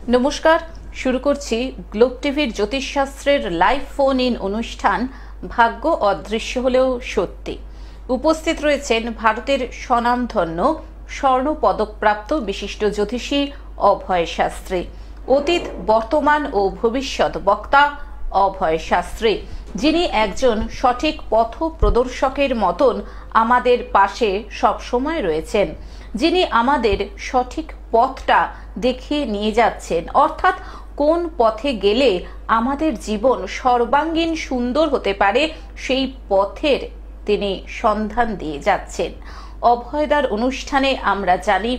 নমস্কার, শুরু করছি গ্লোব টিভির জ্যোতিষশাস্ত্রের লাইভ ফোন ইন অনুষ্ঠান ভাগ্য অদৃশ্য হলেও সত্যি। উপস্থিত রয়েছেন ভারতের স্বনামধন্য স্বর্ণ পদকপ্রাপ্ত বিশিষ্ট জ্যোতিষী অভয় শাস্ত্রী, অতীত বর্তমান ও ভবিষ্যৎ বক্তা অভয় শাস্ত্রী, যিনি একজন সঠিক পথ প্রদর্শকের মতন আমাদের পাশে সবসময় রয়েছেন, যিনি আমাদের সঠিক পথটা দেখিয়ে নিয়ে যাচ্ছেন, অর্থাৎ কোন পথে গেলে আমাদের জীবন সর্বাঙ্গীন সুন্দর হতে পারে সেই পথের তিনি সন্ধান দিয়ে যাচ্ছেন। অভয়দার অনুষ্ঠানে আমরা জানি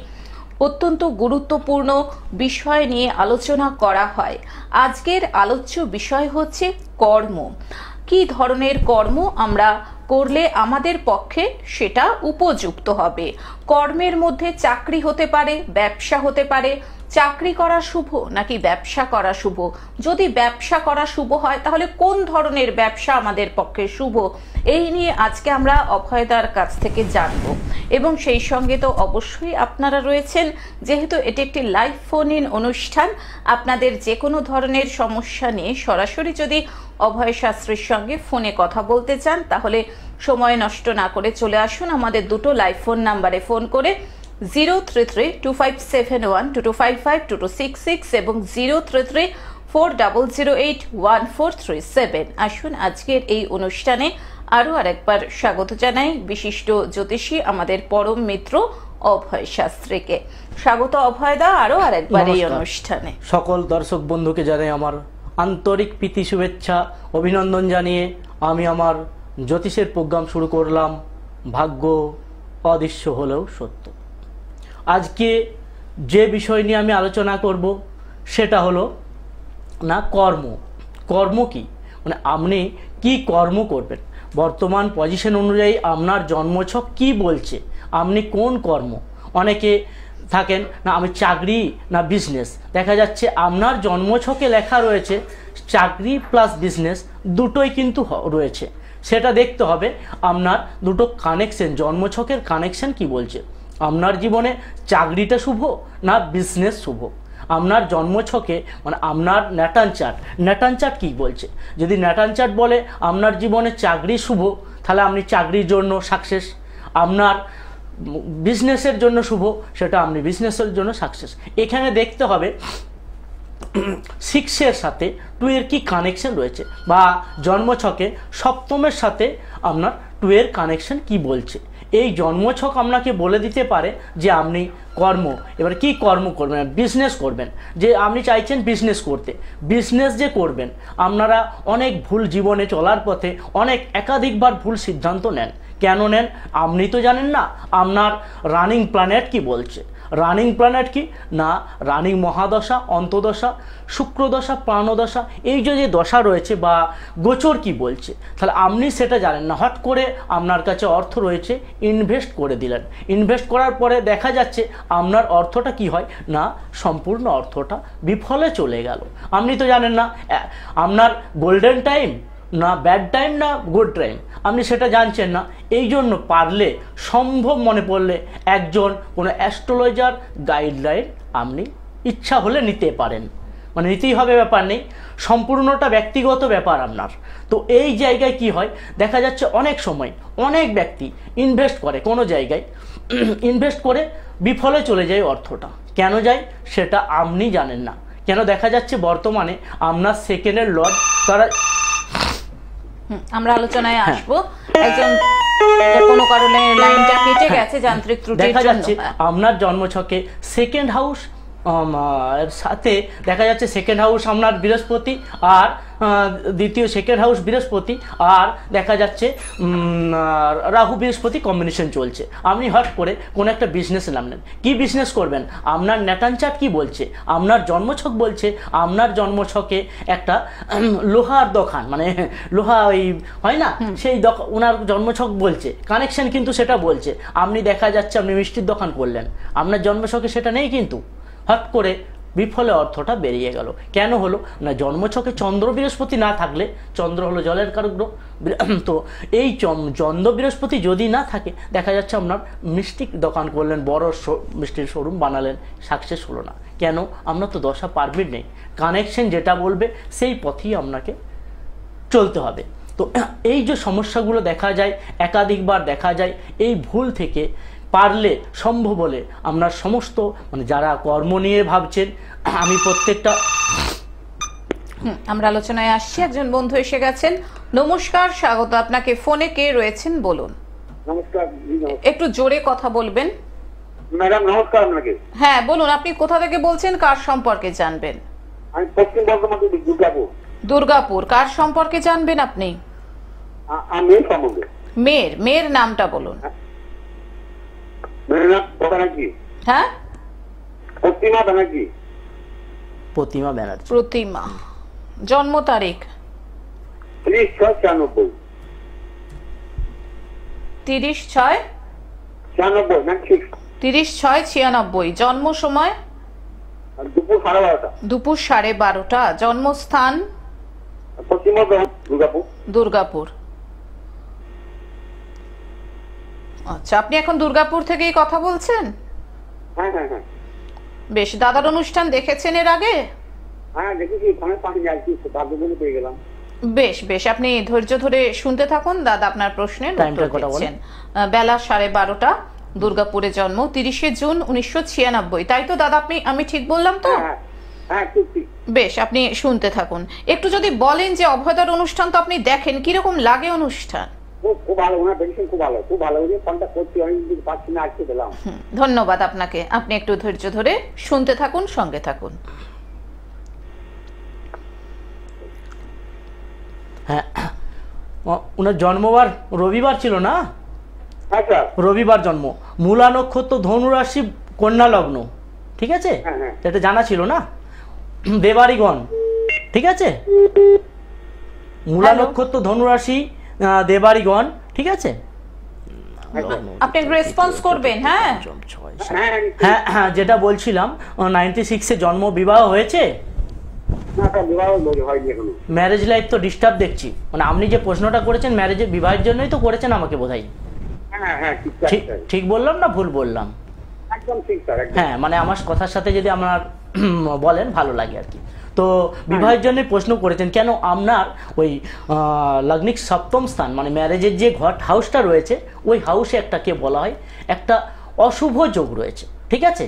অত্যন্ত গুরুত্বপূর্ণ বিষয় নিয়ে আলোচনা করা হয়। আজকের আলোচ্য বিষয় হচ্ছে কর্ম। কি ধরনের কর্ম আমরা করলে আমাদের পক্ষে সেটা উপযুক্ত হবে। কর্মের মধ্যে চাকরি হতে পারে, ব্যবসা হতে পারে। চাকরি করা শুভ নাকি ব্যবসা করা শুভ? যদি ব্যবসা করা শুভ হয় তাহলে কোন ধরনের ব্যবসা আমাদের পক্ষে শুভ, এই নিয়ে আজকে আমরা অভয়দার কাছ থেকে জানবো। এবং সেই সঙ্গে তো অবশ্যই আপনারা রয়েছেন, যেহেতু এটি একটি লাইভ ফোন ইন অনুষ্ঠান। আপনাদের যে কোনো ধরনের সমস্যা নিয়ে সরাসরি যদি অভয় শাস্ত্রীর সঙ্গে ফোনে কথা বলতে চান তাহলে সময় নষ্ট না করে চলে আসুন আমাদের দুটো লাইভ ফোন নাম্বারে ফোন করে 033-2571-2255-2266 এবং 033-4008-1437। আসুন আজকের এই অনুষ্ঠানে আরো আরেকবার স্বাগত জানাই বিশিষ্ট জ্যোতিষী আমাদের পরম মিত্র অভয় শাস্ত্রীকে। স্বাগত অভয়দা আরো আরেকবার এই অনুষ্ঠানে। সকল দর্শক বন্ধুকে জানাই আমার আন্তরিক প্রীতি শুভেচ্ছা অভিনন্দন জানিয়ে আমি আমার জ্যোতিষের প্রোগ্রাম শুরু করলাম, ভাগ্য অদৃশ্য হলেও সত্য। আজকে যে বিষয় নিয়ে আমি আলোচনা করব সেটা হলো না কর্ম। কর্ম কি, মানে আপনি কি কর্ম করবেন, বর্তমান পজিশন অনুযায়ী আপনার জন্মছক কি বলছে, আপনি কোন কর্ম। অনেকে থাকেন না আমি চাকরি না বিজনেস, দেখা যাচ্ছে আপনার জন্মছকে লেখা রয়েছে চাকরি প্লাস বিজনেস দুটোই কিন্তু রয়েছে। সেটা দেখতে হবে আপনার দুটো কানেকশন, জন্মছকের কানেকশন কি বলছে। আপনার জীবনে চাকরিটা শুভ না বিজনেস শুভ, আপনার জন্মছকে মানে আপনার ন্যাটান চার্ট কী বলছে। যদি ন্যাটান চার্ট বলে আপনার জীবনে চাকরি শুভ তাহলে আপনি চাকরির জন্য সাকসেস, আপনার বিজনেসের জন্য শুভ সেটা আপনি বিজনেসের জন্য সাকসেস। এখানে দেখতে হবে 6-এর সাথে 2-এর কি কানেকশন রয়েছে, বা জন্মছকে সপ্তমের সাথে আপনার 2-এর কানেকশন কি বলছে। এই জন্মছক আপনাকে বলে দিতে পারে যে আপনি কর্ম, এবার কি কর্ম করবেন, বিজনেস করবেন, যে আপনি চাইছেন বিজনেস করতে, বিজনেস যে করবেন। আপনারা অনেক ভুল জীবনে চলার পথে অনেক একাধিকবার ভুল সিদ্ধান্ত নেন। কেন নেন আপনি তো জানেন না। আপনার রানিং প্ল্যানেট কি বলছে, রানিং প্ল্যানেট কি না, রানিং মহাদশা, অন্তদশা, শুক্রদশা, প্রাণদশা, এই যে দশা রয়েছে বা গোচর কি বলছে, তাহলে আপনি সেটা জানেন না। হট করে আপনার কাছে অর্থ রয়েছে, ইনভেস্ট করে দিলেন, ইনভেস্ট করার পরে দেখা যাচ্ছে আপনার অর্থটা কি হয় না, সম্পূর্ণ অর্থটা বিফলে চলে গেল। আপনি তো জানেন না আপনার গোল্ডেন টাইম না ব্যাড টাইম না গুড টাইম, আপনি সেটা জানছেন না। এই জন্য পারলে সম্ভব মনে পড়লে একজন কোনো অ্যাস্ট্রোলজার গাইডলাইন আপনি ইচ্ছা হলে নিতে পারেন, মানে নিতেই হবে ব্যাপার নেই, সম্পূর্ণটা ব্যক্তিগত ব্যাপার আপনার। তো এই জায়গায় কি হয় দেখা যাচ্ছে অনেক সময় অনেক ব্যক্তি ইনভেস্ট করে কোনো জায়গায়, ইনভেস্ট করে বিফলে চলে যায় অর্থটা। কেন যায় সেটা আপনি জানেন না। কেন দেখা যাচ্ছে বর্তমানে আপনার সেকেন্ডের লর্ড তারা, আমরা আলোচনায় আসবো। একজন কোনো কারণে লাইনটা কেটে গেছে যান্ত্রিক ত্রুটির জন্য। দেখা যাচ্ছে আপনার জন্মছকে সেকেন্ড হাউস সাথে দেখা যাচ্ছে সেকেন্ড হাউস আপনার বৃহস্পতি আর দ্বিতীয় সেকেন্ড হাউস বৃহস্পতি, আর দেখা যাচ্ছে রাহু বৃহস্পতি কম্বিনেশন চলছে। আপনি হট করে কোনো একটা বিজনেস নামলেন, কি বিজনেস করবেন, আপনার ন্যাটান চার্ট কি বলছে, আপনার জন্মছক বলছে আপনার জন্মছকে একটা লোহার দোকান, মানে লোহা ওই হয় না সেই ওনার জন্মছক বলছে, কানেকশন কিন্তু সেটা বলছে। আপনি দেখা যাচ্ছে আপনি মিষ্টির দোকান করলেন, আপনার জন্মছকে সেটা নেই, কিন্তু হট করে বিফলে অর্থটা বেরিয়ে গেল। কেন হলো না, জন্মছকে চন্দ্র বৃহস্পতি না থাকলে, চন্দ্র হলো জলের কারক গ্রহ, তো এই চন্দ্র বৃহস্পতি যদি না থাকে, দেখা যাচ্ছে আপনার মিষ্টির দোকান করলেন, বড় মিষ্টির শোরুম বানালেন, সাকসেস হলো না। কেন? আপনার তো দশা পারমিট নেই। কানেকশন যেটা বলবে সেই পথেই আপনাকে চলতে হবে। তো এই যে সমস্যাগুলো দেখা যায়, একাধিকবার দেখা যায়, এই ভুল থেকে পারলে সম্ভব হলে আপনার সমস্ত মানে যারা কর্ম নিয়ে ভাবছেন, আমি প্রত্যেকটা আমরা আলোচনায় আসছি। একজন বন্ধু এসে গেছেন। নমস্কার, স্বাগত আপনাকে। ফোনে কে রয়েছেন বলুন। নমস্কার। একটু জোরে কথা বলবেন। ম্যাডাম নমস্কার আপনাকে। হ্যাঁ বলুন, আপনি কোথা থেকে বলছেন, কার সম্পর্কে জানবেন? আমি পশ্চিম বর্ধমান থেকে দুর্গাপুর। দুর্গাপুর, কার সম্পর্কে জানবেন আপনি? আমি সম্বন্ধে। মেয়ের নামটা বলুন। মেয়ের নাম ব্যানার্জি। হ্যাঁ, প্রতিমা ব্যানার্জি। প্রতিমা ব্যানার্জি। প্রতিমা, জন্ম তারিখ 30/6/96। 30/6/96। 30/6/96। জন্ম সময় দুপুর 12:30। দুপুর 12:30। জন্মস্থান পশ্চিম বর্ধমান, দুর্গাপুর। দুর্গাপুর। আচ্ছা, আপনি এখন দুর্গাপুর থেকেই কথা বলছেন? হ্যাঁ হ্যাঁ হ্যাঁ। বেশ, দাদার অনুষ্ঠান দেখেছেন এর আগে? হ্যাঁ দেখেছি, ফোনে পানি যাচ্ছি, ভাগ্যগুলো পেয়ে গেলাম। বেশ বেশ, আপনি ধৈর্য ধরে শুনতে থাকুন। দাদা আপনার প্রশ্নের উত্তর দিচ্ছেন। বেলা 12:30, দুর্গাপুরে জন্ম, 30শে জুন 1996। তাই তো দাদা? আমি ঠিক বললাম তো? হ্যাঁ ঠিক ঠিক। বেশ, আপনি শুনতে থাকুন। একটু যদি বলেন যে অভয়দার অনুষ্ঠান তো আপনি দেখেন, কিরকম লাগে অনুষ্ঠান? খুব ভালো, ওনার পেনশন খুব ভালো, খুব ভালো। ফোনটা করছি, অনেকদিন পাচ্ছি না, আজকে পেলাম। ধন্যবাদ আপনাকে। আপনি একটু ধৈর্য ধরে শুনতে থাকুন, সঙ্গে থাকুন। হ্যাঁ, ওনার জন্মবার রবিবার ছিল না? হ্যাঁ স্যার। রবিবার জন্ম, মূলা নক্ষত্র, ধনুরাশি, কন্যা লগ্ন, ঠিক আছে? এটা জানা ছিল না? দেবাড়িগণ, ঠিক আছে? মূলা নক্ষত্র, ধনুরাশি, দেবাড়িগণ, ঠিক আছে? আপনি রেসপন্স করবেন। হ্যাঁ হ্যাঁ হ্যাঁ, যেটা বলছিলাম, 96-এ জন্ম, বিবাহ হয়েছে? ম্যারেজ লাইফ তো ডিস্টার্ব দেখছি। মানে আপনি যে প্রশ্নটা করেছেন ম্যারেজের, বিবাহের জন্যই তো করেছেন আমাকে বোধহয়। ঠিক বললাম না ভুল বললাম? হ্যাঁ, মানে আমার কথার সাথে যদি আপনার বলেন ভালো লাগে আর কি। তো বিবাহের জন্য প্রশ্ন করেছেন। কেন? আপনার ওই লগ্নিক সপ্তম স্থান, মানে ম্যারেজের যে ঘর হাউসটা রয়েছে, ওই হাউসে একটাকে বলা হয় একটা অশুভ যোগ রয়েছে, ঠিক আছে?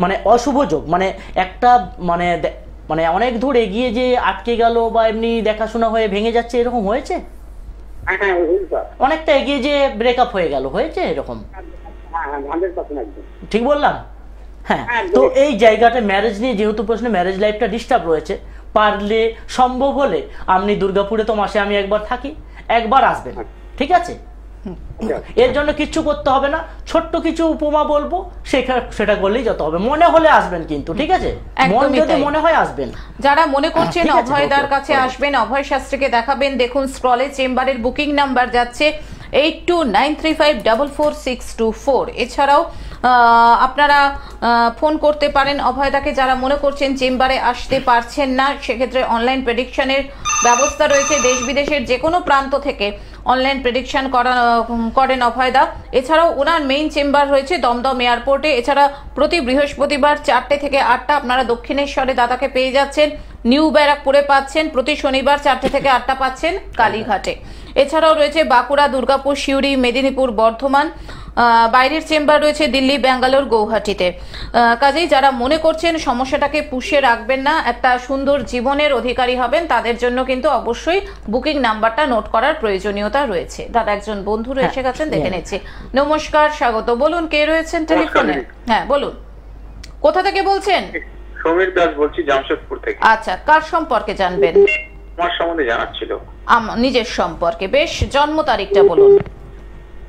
মানে অশুভ যোগ মানে একটা মানে অনেক দূর এগিয়ে যে আটকে গেল বা এমনি দেখাশোনা হয়ে ভেঙে যাচ্ছে, এরকম হয়েছে? অনেকটা এগিয়ে যে ব্রেকআপ হয়ে গেল, হয়েছে এরকম? ঠিক বললাম? হ্যাঁ। তো এই জায়গাটা ম্যারেজ নিয়ে যেহেতু প্রশ্ন, ম্যারেজ লাইফটা ডিস্টার্ব রয়েছে, পারলে সম্ভব হলে আপনি দুর্গাপুরে তো মাসে আমি একবার থাকি, একবার আসবেন, ঠিক আছে? এর জন্য কিচ্ছু করতে হবে না, ছোট্ট কিছু উপমা বলবো, সেটা করলেই যত হবে। মনে হলে আসবেন কিন্তু, ঠিক আছে? মন যদি মনে হয় আসবেন। যারা মনে করছেন অভয়দার কাছে আসবেন, অভয় শাস্ত্রীকে দেখাবেন, দেখুন স্ক্রলে চেম্বারের বুকিং নাম্বার যাচ্ছে 8293544624। এছাড়াও আপনারা ফোন করতে পারেন অভয়দাকে। যারা মনে করছেন চেম্বারে আসতে পারছেন না, সেক্ষেত্রে অনলাইন প্রেডিকশনের ব্যবস্থা রয়েছে। দেশ বিদেশের যে কোনো প্রান্ত থেকে অনলাইন প্রেডিকশন করেন অভয়দা। এছাড়াও ওনার মেইন চেম্বার রয়েছে দমদম এয়ারপোর্টে। এছাড়া প্রতি বৃহস্পতিবার 4টে থেকে 8টা আপনারা দক্ষিণেশ্বরে দাদাকে পেয়ে যাচ্ছেন, নিউ ব্যারাকপুরে পাচ্ছেন, প্রতি শনিবার 4টে থেকে 8টা পাচ্ছেন কালীঘাটে। এছাড়াও রয়েছে বাঁকুড়া, দুর্গাপুর, সিউড়ি, মেদিনীপুর, বর্ধমান। বাইরের চেম্বার রয়েছে দিল্লি, ব্যাঙ্গালোর, গৌহাটিতে। কাজেই যারা মনে করছেন সমস্যাটাকে পুষে রাখবেন না, একটা সুন্দর জীবনের অধিকারী হবেন, তাদের জন্য কিন্তু অবশ্যই বুকিং নাম্বারটা নোট করার প্রয়োজনীয়তা রয়েছে। দাদা একজন বন্ধু এসে গেছেন, দেখে নিচ্ছি। নমস্কার, স্বাগত। বলুন কে রয়েছেন টেলিফোনে? হ্যাঁ বলুন, কোথা থেকে বলছেন? সমীর দাস বলছি, জামশেদপুর থেকে। আচ্ছা, কার সম্পর্কে জানবেন? আমার সম্বন্ধে জানার ছিল। নিজের সম্পর্কে। বেশ, জন্ম তারিখটা বলুন।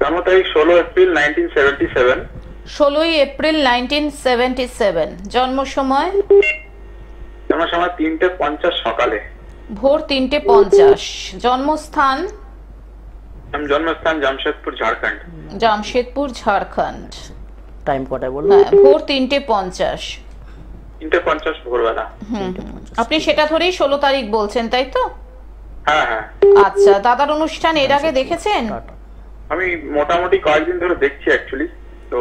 জন্ম তারিখ 16 এপ্রিল 1977। 16 এপ্রিল 1977। জন্ম সময়? জন্ম সময় 3:50 সকালে, ভোর 3:50। জন্মস্থান? জন্মস্থান জামশেদপুর, ঝাড়খণ্ড। জামশেদপুর, ঝাড়খণ্ড। টাইম কটায় বলুন? ভোর 3:50। 3:50 ভোরবেলা। আপনি সেটা ধরেই 16 তারিখ বলছেন, তাই তো? হ্যাঁ হ্যাঁ। আচ্ছা, দাদার অনুষ্ঠান এর আগে দেখেছেন? আমি মোটামুটি কয়েকদিন ধরে দেখছি অ্যাকচুয়ালি, তো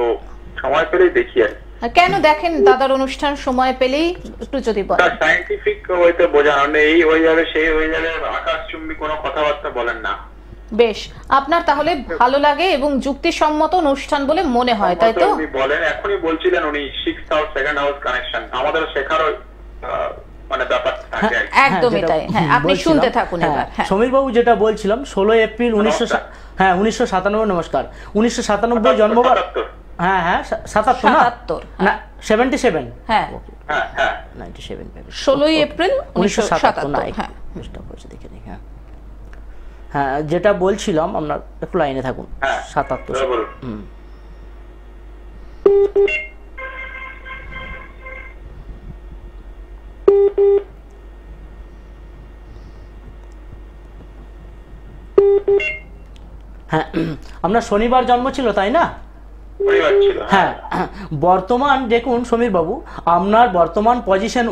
সময় পেলেই দেখি আর। কেন দেখেন দাদার অনুষ্ঠান সময় পেলেই, একটু যদি বলেন। সায়েন্টিফিক ওয়েতে বোঝানো, এই হয়ে যাবে সেই হয়ে যাবে, আকাশচুম্বী কোনো কথাবার্তা বলেন না। বেশ, আপনার তাহলে ভালো লাগে এবং যুক্তিসম্মত অনুষ্ঠান বলে মনে হয়, তাই তো? উনি বলেন, এখনই বলছিলেন উনি 6th house 2nd house connection, আমাদের শেখারও মানে ব্যাপার থাকে। একদমই তাই। হ্যাঁ, আপনি শুনতে থাকুন এবার। সমীর বাবু যেটা বলছিলাম, 16 এপ্রিল 1997, নমস্কার, 1997 জন্মবার। হ্যাঁ হ্যাঁ, 77 না 77। হ্যাঁ হ্যাঁ হ্যাঁ, 97, 16 এপ্রিল 1977। না, হ্যাঁ, চেষ্টা করছি দেখে নিই। হ্যাঁ হ্যাঁ, যেটা বলছিলাম আপনার, একটু লাইনে থাকুন। 77। হ্যাঁ, আপনার শনিবার জন্ম ছিল, তাই না? হ্যাঁ, বর্তমান দেখুন সমীর বাবু, আপনার বর্তমান পজিশন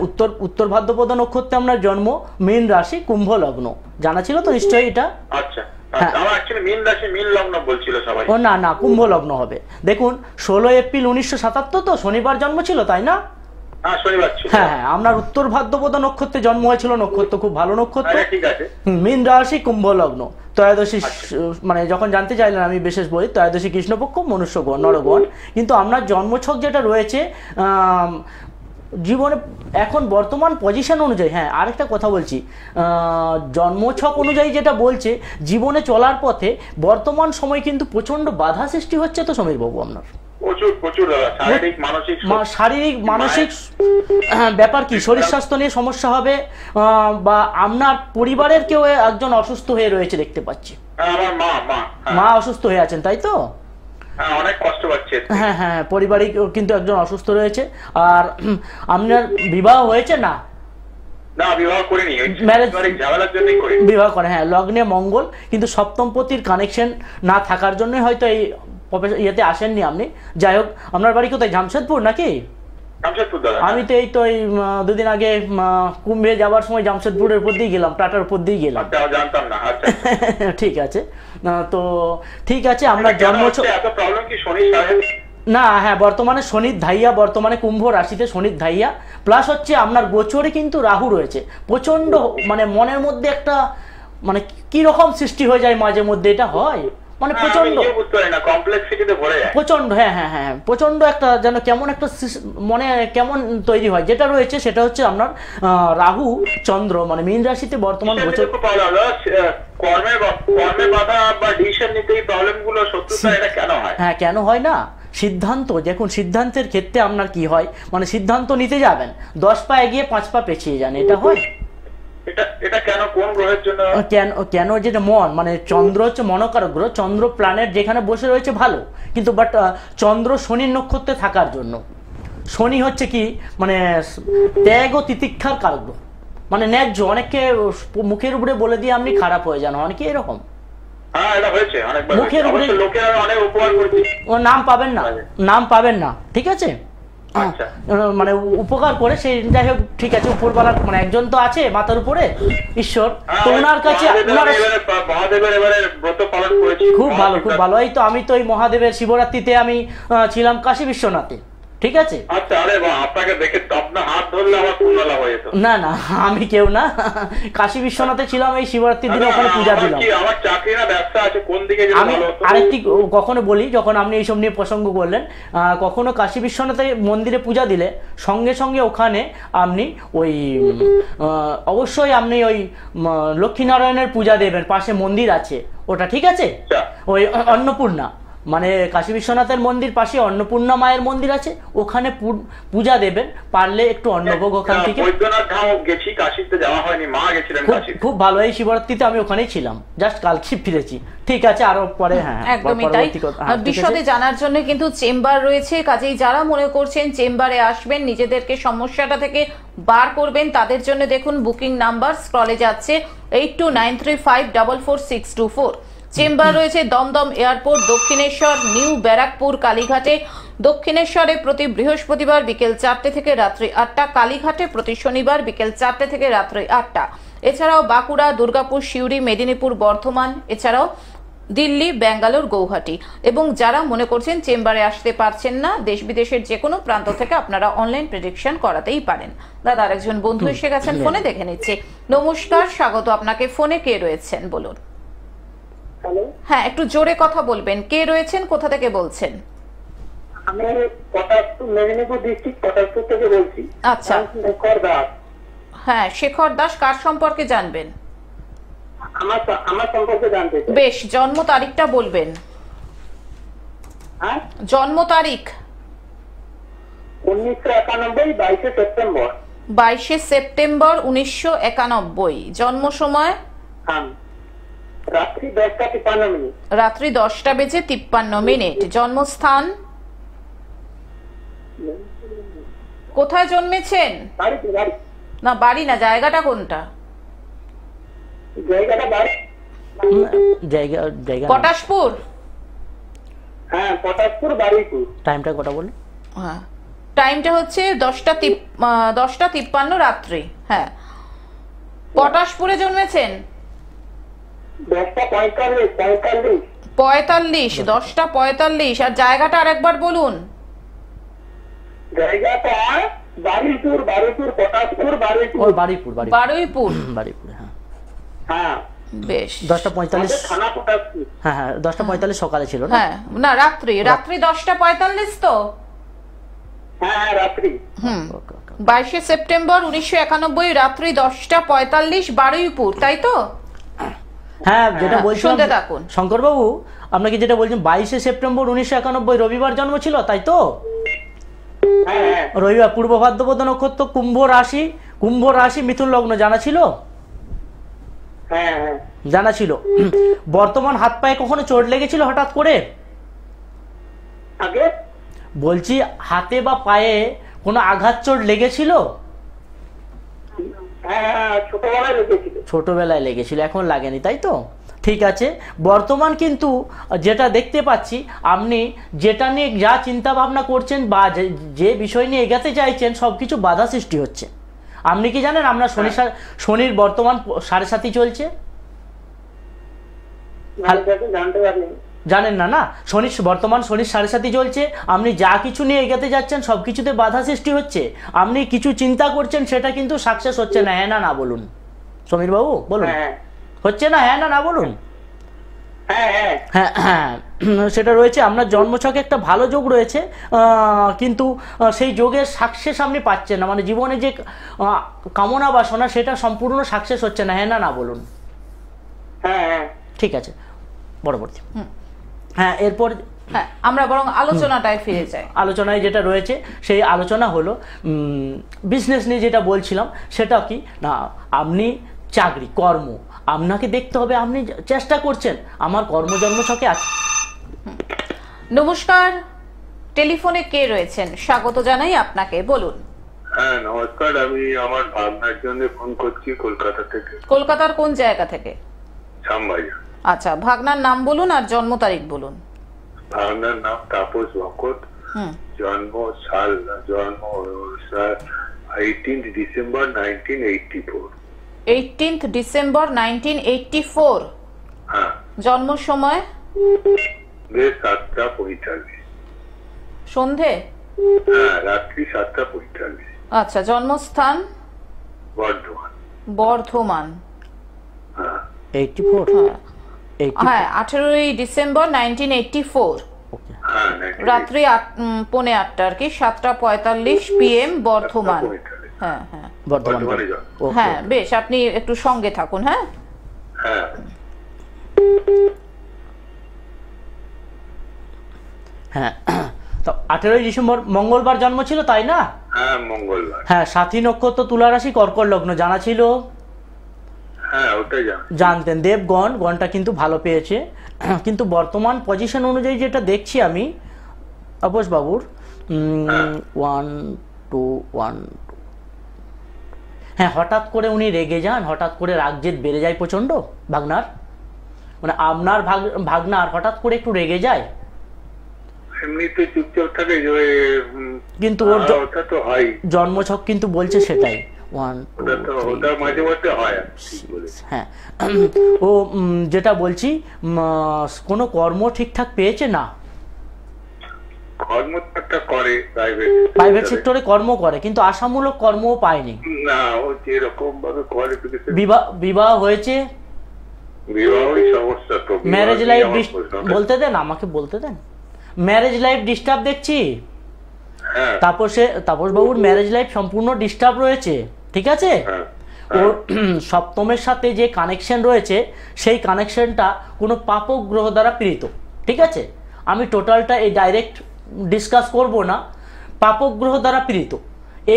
উত্তর ভাদ্রপদ নক্ষত্রে আপনার জন্ম, মীন রাশি, কুম্ভ লগ্ন। জানা ছিল তো নিশ্চয়ই এটা? আচ্ছা, আমার অ্যাকচুয়ালি মীন রাশি মীন লগ্ন বলছিল সবাই। ও না না, কুম্ভ লগ্ন হবে। দেখুন 16 এপ্রিল 1977 তো শনিবার জন্ম ছিল, তাই না? হ্যাঁ, শনিবার ছিল। হ্যাঁ হ্যাঁ, আপনার উত্তর ভাদ্রপদ নক্ষত্রে জন্ম হয়েছিল, নক্ষত্র খুব ভালো নক্ষত্র। ঠিক আছে। মীন রাশি, কুম্ভ লগ্ন, ত্রয়োদশী, মানে যখন জানতে চাইলেন আমি বিশেষ বলি, ত্রয়োদশী কৃষ্ণপক্ষ, মনুষ্যগণ, নরগণ। কিন্তু আপনার জন্মছক যেটা রয়েছে জীবনে এখন বর্তমান পজিশন অনুযায়ী, হ্যাঁ আরেকটা কথা বলছি, জন্মছক অনুযায়ী যেটা বলছে, জীবনে চলার পথে বর্তমান সময় কিন্তু প্রচন্ড বাধা সৃষ্টি হচ্ছে তো সমীর বাবু আপনার। শারীরিক মানসিক ব্যাপার কি, শরীর স্বাস্থ্য নিয়ে সমস্যা হবে, বা আপনার পরিবারের কেউ একজন অসুস্থ হয়ে রয়েছে দেখতে পাচ্ছি। মা অসুস্থ হয়ে আছেন, তাই তো? অনেক কষ্ট পাচ্ছে। হ্যাঁ হ্যাঁ, পারিবারিক কিন্তু একজন অসুস্থ রয়েছে। আর আপনার বিবাহ হয়েছে? না না, বিবাহ করিনি, ঝামেলার জন্যই করিনি। বিবাহ করে, হ্যাঁ, লগ্নে মঙ্গল, কিন্তু সপ্তমপতির কানেকশন না থাকার জন্যই হয়তো এই ইয়েতে আসেননি আপনি। যাই হোক, আপনার বাড়ি কোথায়, জামশেদপুর নাকি? আমি তো এই তো এই 2 দিন আগে কুম্ভে যাবার সময় জামশেদপুরের উপর দিয়ে গেলাম, টাটার উপর দিয়ে গেলাম। জানতাম না। ঠিক আছে, তো ঠিক আছে। আমরা জন্ম না, হ্যাঁ, বর্তমানে শনির ধাইয়া, বর্তমানে কুম্ভ রাশিতে শনির ধাইয়া, প্লাস হচ্ছে আপনার গোচরে কিন্তু রাহু রয়েছে। প্রচন্ড মানে মনের মধ্যে একটা মানে কি রকম সৃষ্টি হয়ে যায় মাঝে মধ্যে, এটা হয় মানে প্রচন্ড প্রচন্ড, হ্যাঁ হ্যাঁ হ্যাঁ, প্রচন্ড একটা যেন কেমন একটা মনে কেমন তৈরি হয়। যেটা রয়েছে সেটা হচ্ছে আপনার রাহু চন্দ্র, মানে মীন রাশিতে বর্তমান গোচর। হ্যাঁ, কেন হয় না, সিদ্ধান্ত, দেখুন সিদ্ধান্তের ক্ষেত্রে আপনার কি হয়, মানে সিদ্ধান্ত নিতে যাবেন 10 পা এগিয়ে 5 পা পেছিয়ে যান, এটা হয়। কেন যেটা মন, মানে চন্দ্র হচ্ছে মনকারক গ্রহ, চন্দ্র প্ল্যানেট যেখানে বসে রয়েছে ভালো, কিন্তু বাট চন্দ্র শনির নক্ষত্রে থাকার জন্য, শনি হচ্ছে কি মানে ত্যাগ ও তিতিক্ষার কারক গ্রহ, মানে ন্যায্য, অনেককে মুখের উপরে বলে দিয়ে আপনি খারাপ হয়ে যান, অনেকে এরকম মুখের উপরে নাম পাবেন না, ঠিক আছে, মানে উপকার করে সেই, যাই হোক ঠিক আছে, উপরওয়ালার মানে একজন তো আছে মাথার উপরে, ঈশ্বর, তো ওনার কাছে খুব ভালো, খুব ভালো। এই তো আমি তো এই মহাদেবের শিবরাত্রিতে আমি ছিলাম কাশী বিশ্বনাথে, ঠিক আছে। না না, আমি কেউ না, কাশী বিশ্বনাথে ছিলাম এই শিবরাত্রির দিনে, ওখানে পূজা দিলাম। আমি আরেকটি কখনো বলি, যখন আপনি এইসব নিয়ে প্রসঙ্গ করলেন, কখনো কাশী বিশ্বনাথে মন্দিরে পূজা দিলে সঙ্গে সঙ্গে ওখানে আপনি ওই অবশ্যই আপনি ওই লক্ষ্মীনারায়ণের পূজা দেবেন, পাশে মন্দির আছে ওটা, ঠিক আছে, ওই অন্নপূর্ণা, মানে কাশী বিশ্বনাথের মন্দির পাশে অন্নপূর্ণা মায়ের মন্দির আছে, ওখানে পূজা দেবেন, পারলে একটু অন্নভোগ ওখান থেকে। খুব ভালো, এই শিবরাত্রিতে আমি ওখানেই ছিলাম, জাস্ট কালকে ফিরেছি, ঠিক আছে, আরো পরে। হ্যাঁ, একদমই তাই। বিশদে জানার জন্য কিন্তু চেম্বার রয়েছে, কাজেই যারা মনে করছেন চেম্বারে আসবেন, নিজেদেরকে সমস্যাটা থেকে বার করবেন, তাদের জন্য দেখুন বুকিং নাম্বার স্ক্রলে যাচ্ছে 8293544624। চেম্বার রয়েছে দমদম এয়ারপোর্ট, দক্ষিণেশ্বর, নিউ ব্যারাকপুর, কালীঘাটে। দক্ষিণেশ্বরে প্রতি বৃহস্পতিবার বিকেল 4টে থেকে রাত্রি 8টা, কালীঘাটে প্রতি শনিবার বিকেল 4টে থেকে রাত্রি 8টা। এছাড়াও বাঁকুড়া, দুর্গাপুর, সিউড়ি, মেদিনীপুর, বর্ধমান, এছাড়াও দিল্লি, ব্যাঙ্গালোর, গৌহাটি। এবং যারা মনে করছেন চেম্বারে আসতে পারছেন না, দেশ বিদেশের যে কোনো প্রান্ত থেকে আপনারা অনলাইন প্রেডিকশন করাতেই পারেন। দাদা আরেকজন বন্ধু এসে গেছেন ফোনে, দেখে নিচ্ছে। নমস্কার, স্বাগত আপনাকে। ফোনে কে রয়েছেন বলুন? হ্যালো, হ্যাঁ, একটু জোরে কথা বলবেন। কে রয়েছেন, কোথা থেকে বলছেন? আমি পটাশপুর, মেদিনীপুর ডিস্ট্রিক্ট পটাশপুর থেকে বলছি। আচ্ছা। শেখর দাস। হ্যাঁ, শেখর দাস, কার সম্পর্কে জানবেন? আমার সম্পর্কে জানতে চাই। বেশ, জন্ম তারিখটা বলবেন। হ্যাঁ, জন্ম তারিখ 1991, 22 সেপ্টেম্বর। 22 সেপ্টেম্বর 1991। জন্ম সময় হ্যাঁ, রাত্রি 10:53। রাত্রি 10:53। জন্মস্থান কোথায় জন্মেছেন? বাড়িতে, বাড়ি। না, বাড়ি না, জায়গাটা কোনটা? জায়গাটা বাড়ি। জায়গা জায়গা পটাশপুর। হ্যাঁ, পটাশপুর, বাড়িপুর। টাইমটা কটা বলুন? হ্যাঁ, টাইমটা হচ্ছে 10:53 রাত্রি। হ্যাঁ, পটাশপুরে জন্মেছেন। 10:45। 45, 10:45। আর জায়গাটা আরেকবার বলুন। জায়গাটা বাড়িপুর, পটাশপুর, বাড়িপুর। ও বারুইপুর, বারুইপুর। বারুইপুর। হ্যাঁ হ্যাঁ, বেশ। 10:45। থানা পটাশপুর। হ্যাঁ 10:45 সকালে ছিল না? হ্যাঁ, না, রাত্রি 10:45 তো। হ্যাঁ, রাত্রি। হুম, 22 সেপ্টেম্বর 1991 রাত্রি 10:45, বারুইপুর, তাই তো? হ্যাঁ, যেটা বলছিলাম শুনতে থাকুন। শঙ্কর বাবু, আপনাকে যেটা বলছেন 22 সেপ্টেম্বর 1991 রবিবার জন্ম ছিল, তাই তো? হ্যাঁ, রবিবার, পূর্ব ভাদ্রপদ নক্ষত্র, কুম্ভ রাশি, মিথুন লগ্ন, জানা ছিল? হ্যাঁ, জানা ছিল। বর্তমান হাত পায়ে কখনো চোট লেগেছিল হঠাৎ করে? আগে বলছি হাতে বা পায়ে কোনো আঘাত চোট লেগেছিল? হ্যাঁ, ছোটবেলায় লেগেছিল। ছোটবেলায় লেগেছিল, এখন লাগেনি, তাই তো? ঠিক আছে। বর্তমান কিন্তু যেটা দেখতে পাচ্ছি, আপনি যেটা নিয়ে যা চিন্তা ভাবনা করছেন বা যে বিষয় নিয়ে এগাতে চাইছেন সবকিছু বাধা সৃষ্টি হচ্ছে। আপনি কি জানেন আমরা শনির বর্তমান 7.5 চলছে? জানতে পারিনি। জানেন না? না, বর্তমান শনির 7.5 চলছে। আপনি যা কিছু নিয়ে এগাতে যাচ্ছেন সবকিছুতে বাধা সৃষ্টি হচ্ছে। আপনি কিছু চিন্তা করছেন, সেটা কিন্তু সাকসেস হচ্ছে না। হ্যাঁ না বলুন সমীর বাবু, বলুন। হচ্ছে না? হ্যাঁ না বলুন। হ্যাঁ, হ্যাঁ হ্যাঁ, সেটা রয়েছে। আপনার জন্মছকে একটা ভালো যোগ রয়েছে, কিন্তু সেই যোগের সাকসেস আপনি পাচ্ছেন না। মানে জীবনে যে কামনা বাসনা সেটা সম্পূর্ণ সাকসেস হচ্ছে না। হ্যাঁ না বলুন। হ্যাঁ, ঠিক আছে, পরবর্তী। হ্যাঁ, এরপর হ্যাঁ, আমরা বরং আলোচনাটায় ফিরে যাই। আলোচনায় যেটা রয়েছে সেই আলোচনা হলো বিজনেস নিয়ে যেটা বলছিলাম, সেটা কি না, আপনি চাকরি কর্ম আপনাকে দেখতে হবে। আপনি চেষ্টা করছেন, আমার কর্মজন্ম ছকে আছে। নমস্কার, টেলিফোনে কে রয়েছেন? স্বাগত জানাই আপনাকে, বলুন। হ্যাঁ নমস্কার, আমি আমার ভাবনার জন্য ফোন করছি কলকাতা থেকে। কলকাতার কোন জায়গা থেকে? শ্যামবাজার। আচ্ছা, ভাগনার নাম বলুন আর জন্ম তারিখ বলুন। ভাবনার নাম তাপস ভকত। জন্ম 18th ডিসেম্বর 1984। 18th December 1984। হ্যাঁ। জন্ম সময় 7:45। সন্ধে? হ্যাঁ, রাত্রি 7:45। আচ্ছা, জন্মস্থান? বর্ধমান। বর্ধমান। হ্যাঁ। 84। হ্যাঁ, 18ই ডিসেম্বর 1984 হ্যাঁ, রাত্রি 8:45 আর কি, 7:45 PM, বর্ধমান। হ্যাঁ হ্যাঁ, বর্ধমানে। হ্যাঁ, বেশ, আপনি একটু সঙ্গে থাকুন। হ্যাঁ হ্যাঁ, হ্যাঁ। তো 18ই ডিসেম্বর মঙ্গলবার জন্ম ছিল, তাই না? হ্যাঁ, মঙ্গলবার। হ্যাঁ, সাথী নক্ষত্র, তুলা রাশি, কর্কট লগ্ন, জানা ছিল? হ্যাঁ, ওটাই জানতেন। গণটা কিন্তু ভালো পেয়েছে, কিন্তু বর্তমান পজিশন অনুযায়ী যেটা দেখছি আমি তাপস বাবুর 1 2 1 হ্যাঁ, হঠাৎ করে উনি রেগে যান, হঠাৎ করে রাগ জেদ বেড়ে যায় প্রচন্ড ভাগনার। মানে আপনার ভাগনার হঠাৎ করে একটু রেগে যায়, এমনিতে চুপচাপ থাকে যে কিন্তু ওর ওটা তো হয়, জন্মছক কিন্তু বলছে সেটাই। ওটা মাঝে মধ্যে হয়, ঠিক বলেছেন। হ্যাঁ, ও যেটা বলছি কোনো কর্ম ঠিকঠাক পেয়েছে না, কর্মটা করে প্রাইভেট সেক্টরে কর্ম করে কিন্তু আশামূলক কর্মও পায়নি না, ও যেরকম ভাবে কোয়ালিফিকেশন। বিবাহ হয়েছে, বিবাহই সমস্যা তো। ম্যারেজ লাইফ বলতে দেন, আমাকে বলতে দেন। ম্যারেজ লাইফ ডিস্টার্ব দেখছি, তাপস বাবুর ম্যারেজ লাইফ সম্পূর্ণ ডিস্টার্ব রয়েছে, ঠিক আছে। ওর সপ্তমের সাথে যে কানেকশন রয়েছে সেই কানেকশনটা কোনো পাপক গ্রহ দ্বারা পীড়িত, ঠিক আছে। আমি টোটালটা এই ডাইরেক্ট ডিসকাস করব না, পাপক গ্রহ দ্বারা পীড়িত,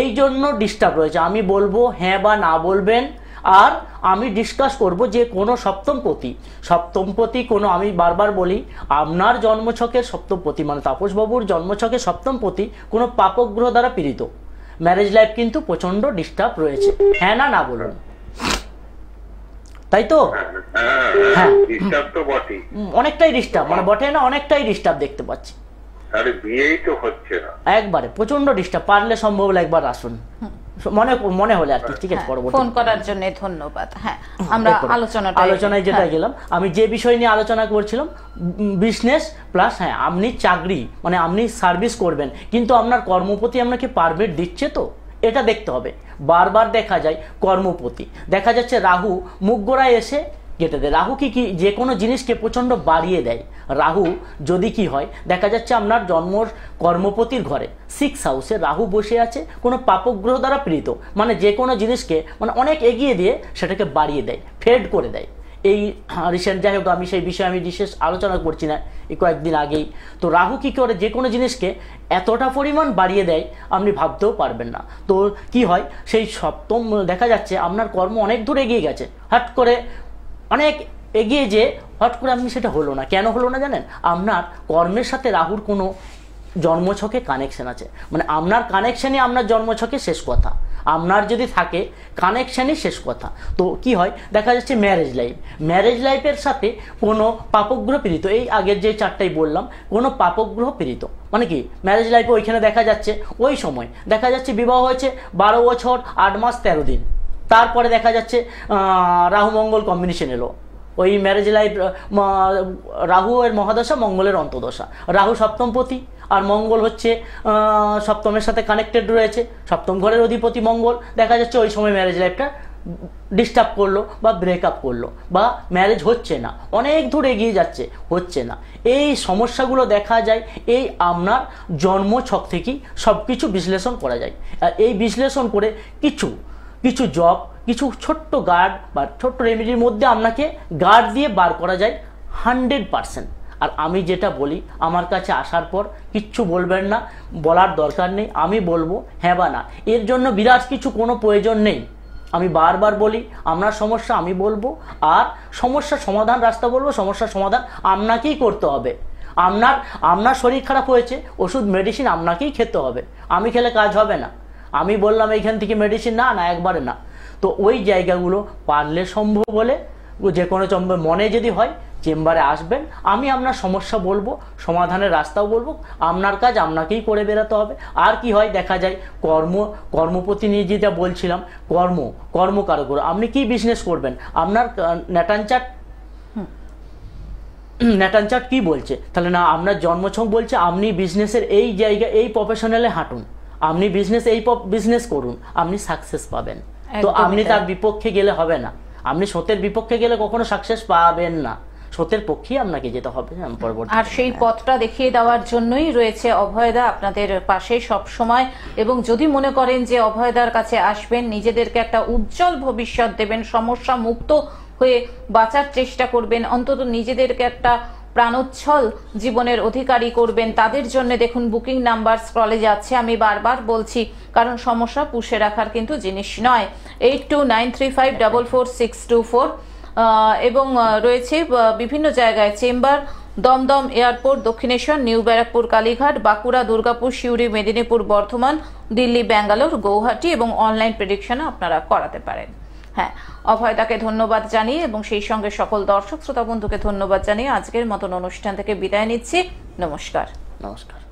এই জন্য ডিস্টার্ব রয়েছে। আমি বলবো হ্যাঁ বা না বলবেন, আর আমি ডিসকাস করব যে কোনো সপ্তমপতি কোনো, আমি বারবার বলি আপনার জন্মছকের সপ্তমপতি মানে তাপসবাবুর জন্মছকের সপ্তমপতি কোনো পাপক গ্রহ দ্বারা পীড়িত, ম্যারেজ লাইফ কিন্তু প্রচন্ড ডিস্টার্ব রয়েছে। হ্যাঁ না না বলুন, তাই তো? হ্যাঁ, অনেকটাই ডিস্টার্ব, মানে বটে না, অনেকটাই ডিস্টার্ব দেখতে পাচ্ছি। আরে বিয়েই তো হচ্ছে না, একবারে প্রচন্ড ডিস্টার্ব। পারলে সম্ভব হলে একবার আসুন, মনে হলে আর কি, ঠিক আছে। পরবর্তী ফোন করার জন্য ধন্যবাদ। হ্যাঁ, আমরা আলোচনায় যেটা গেলাম, আমি যে বিষয় নিয়ে আলোচনা করছিলাম বিজনেস প্লাস, হ্যাঁ আপনি চাকরি মানে আপনি সার্ভিস করবেন, কিন্তু আপনার কর্মপতি আপনাকে পারমিট দিচ্ছে তো, এটা দেখতে হবে। বারবার দেখা যায় কর্মপতি, দেখা যাচ্ছে রাহু মুখ গোড়ায় এসে কেটে দেয়। রাহু কি যে কোনো জিনিসকে প্রচণ্ড বাড়িয়ে দেয়। রাহু যদি কি হয়, দেখা যাচ্ছে আপনার জন্মর কর্মপতির ঘরে 6 হাউসে রাহু বসে আছে কোনো পাপক গ্রহ দ্বারা পীড়িত, মানে যে কোনো জিনিসকে মানে অনেক এগিয়ে দিয়ে সেটাকে বাড়িয়ে দেয়, ফেড করে দেয়। এই রিসেন্ট, যাই হোক আমি সেই বিষয়ে আমি বিশেষ আলোচনা করছি না, এই কয়েকদিন আগেই তো রাহু কি করে যে কোনো জিনিসকে এতটা পরিমাণ বাড়িয়ে দেয় আপনি ভাবতেও পারবেন না। তো কি হয়, সেই সপ্তম দেখা যাচ্ছে আপনার কর্ম অনেক দূর এগিয়ে গেছে, হট করে অনেক এগিয়ে যে হট করে আপনি সেটা হলো না। কেন হলো না জানেন? আপনার কর্মের সাথে রাহুর কোনো জন্মছকে কানেকশন আছে, মানে আপনার কানেকশানই আপনার জন্মছকে শেষ কথা, আপনার যদি থাকে কানেকশানই শেষ কথা। তো কি হয়, দেখা যাচ্ছে ম্যারেজ লাইফের সাথে কোনো পাপগ্রহ পীড়িত, এই আগের যে 4টাই বললাম কোনো পাপগ্রহ পীড়িত, মানে কি ম্যারেজ লাইফে ওইখানে দেখা যাচ্ছে ওই সময় দেখা যাচ্ছে বিবাহ হয়েছে 12 বছর 8 মাস 13 দিন, তারপরে দেখা যাচ্ছে রাহু মঙ্গল কম্বিনেশন এলো, ওই ম্যারেজ লাইফ রাহু এর মহাদশা, মঙ্গলের অন্তদশা, রাহু সপ্তমপতি আর মঙ্গল হচ্ছে সপ্তমের সাথে কানেক্টেড রয়েছে, সপ্তম ঘরের অধিপতি মঙ্গল, দেখা যাচ্ছে ওই সময় ম্যারেজ লাইফটা ডিস্টার্ব করলো বা ব্রেকআপ করলো বা ম্যারেজ হচ্ছে না, অনেক দূর এগিয়ে যাচ্ছে, হচ্ছে না। এই সমস্যাগুলো দেখা যায় এই আপনার জন্মছক থেকেই সব কিছু বিশ্লেষণ করা যায়। আর এই বিশ্লেষণ করে কিছু জব, কিছু ছোট্ট গার্ড বা ছোট্ট রেমেডির মধ্যে আপনাকে গার্ড দিয়ে বার করা যায় 100%। আর আমি যেটা বলি, আমার কাছে আসার পর কিচ্ছু বলবেন না, বলার দরকার নেই, আমি বলবো হ্যাঁ বা না, এর জন্য বিরাট কিছু কোনো প্রয়োজন নেই। আমি বারবার বলি আপনার সমস্যা আমি বলবো, আর সমস্যার সমাধান রাস্তা বলবো, সমস্যার সমাধান আপনাকেই করতে হবে। আপনার শরীর খারাপ হয়েছে, ওষুধ মেডিসিন আপনাকেই খেতে হবে, আমি খেলে কাজ হবে না। আমি বললাম এইখান থেকে মেডিসিন না, একবারে না। তো ওই জায়গাগুলো পারলে সম্ভব হলে যে কোনো মনে যদি হয় চেম্বারে আসবেন, আমি আপনার সমস্যা বলবো, সমাধানের রাস্তাও বলবো, আপনার কাজ আপনাকেই করে বেরোতে হবে। আর কি হয়, দেখা যায় কর্মপতি নিয়ে যেটা বলছিলাম, কর্মকারক, আপনি কি বিজনেস করবেন, আপনার ন্যাটান চার্ট কি বলছে, তাহলে না আপনার জন্মছক বলছে আপনি বিজনেসের এই জায়গা এই প্রফেশনালে হাঁটুন, আপনি বিজনেস করুন, আপনি সাকসেস পাবেন। তো আপনি তার বিপক্ষে গেলে হবে না, আপনি সত্যের বিপক্ষে গেলে কখনো সাকসেস পাবেন না, সত্যের পক্ষেই আপনাকে যেতে হবে। আর সেই পথটা দেখিয়ে দেওয়ার জন্যই রয়েছে অভয়দা আপনাদের পাশে সব সময়। এবং যদি মনে করেন যে অভয়দার কাছে আসবেন, নিজেদেরকে একটা উজ্জ্বল ভবিষ্যৎ দেবেন, সমস্যা মুক্ত হয়ে বাঁচার চেষ্টা করবেন, অন্তত নিজেদেরকে একটা প্রাণোচ্ছল জীবনের অধিকারী করবেন, তাদের জন্য দেখুন বুকিং নাম্বার স্ক্রলে যাচ্ছে, আমি বারবার বলছি, কারণ সমস্যা পুষে রাখার কিন্তু জিনিস নয়। 8293544624 এবং রয়েছে বিভিন্ন জায়গায় chamber, Dum Dum airport, Dakshineswar, new Barrackpore, Kalighat, Bankura, Durgapur, Suri, Medinipur, Bardhaman, Delhi, Bangalore, Guwahati এবং অনলাইন প্রেডিকশনও আপনারা করাতে পারেন। হ্যাঁ, অভয়দাকে ধন্যবাদ জানিয়ে এবং সেই সঙ্গে সকল দর্শক শ্রোতা বন্ধুকে ধন্যবাদ জানিয়ে আজকের মতন অনুষ্ঠান থেকে বিদায় নিচ্ছি। নমস্কার। নমস্কার।